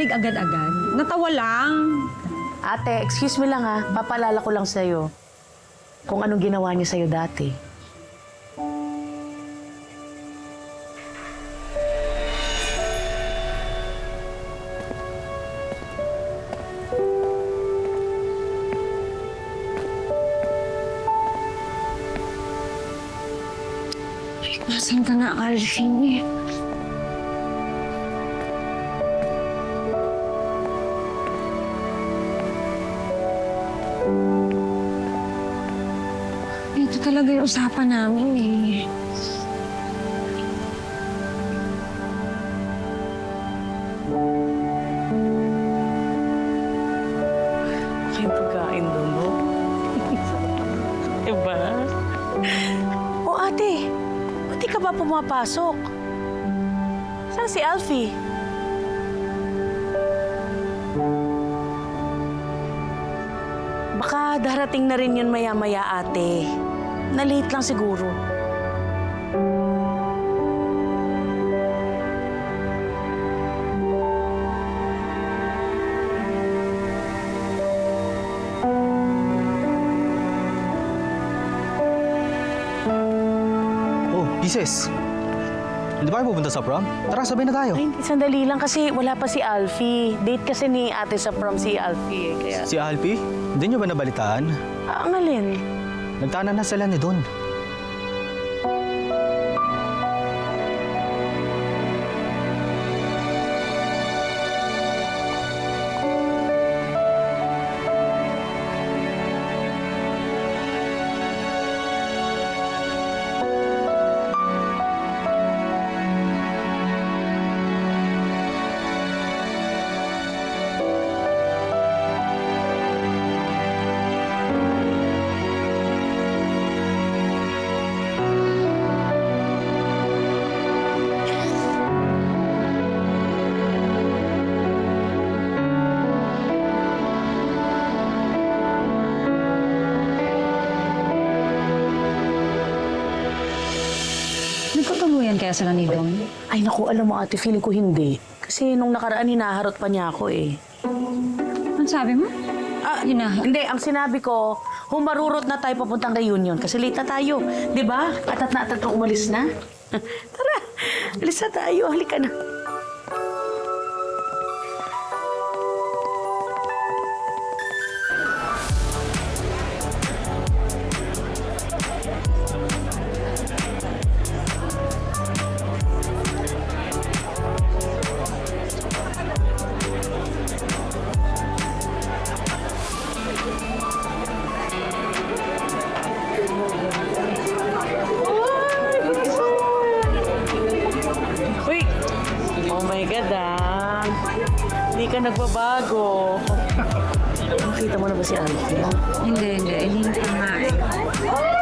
marinig agad-agad. Natawa lang. Ate, excuse me lang ha. Papaalala ko lang sa'yo kung anong ginawa niya sa'yo dati. Nasaan ka na, Alfie? Ito talaga yung usapan namin eh. Yung pagkain doon, no? Diba? O ate, ba't di ka ba pumapasok? Saan si Alfie? Baka darating na rin yun maya-maya, ate. Na-late lang siguro. Oh, Pieces. Hindi ba kayo pupunta sa prom? Tara, sabay na tayo. Ay, sandali lang kasi wala pa si Alfie. Date kasi ni ate sa prom si Alfie eh, kaya... Si Alfie? Hindi nyo ba nabalitaan? Ang alin? Nagtanan na sila ni Don. Nagkatuluyan kaya sila ni Don? Ay naku, alam mo ate, feeling ko hindi. Kasi nung nakaraan hinaharot pa niya ako eh. Ano sabi mo? Hindi, ang sinabi ko, humarurot na tayo papuntang reunion kasi late na tayo. Di ba? Atat na atat kang umalis na. Tara, alis na tayo. Halika na. Uy! Oh my God, Hindi ka nagbabago. Nakita mo na ba si Alfie? Hindi. Hindi pa nga eh.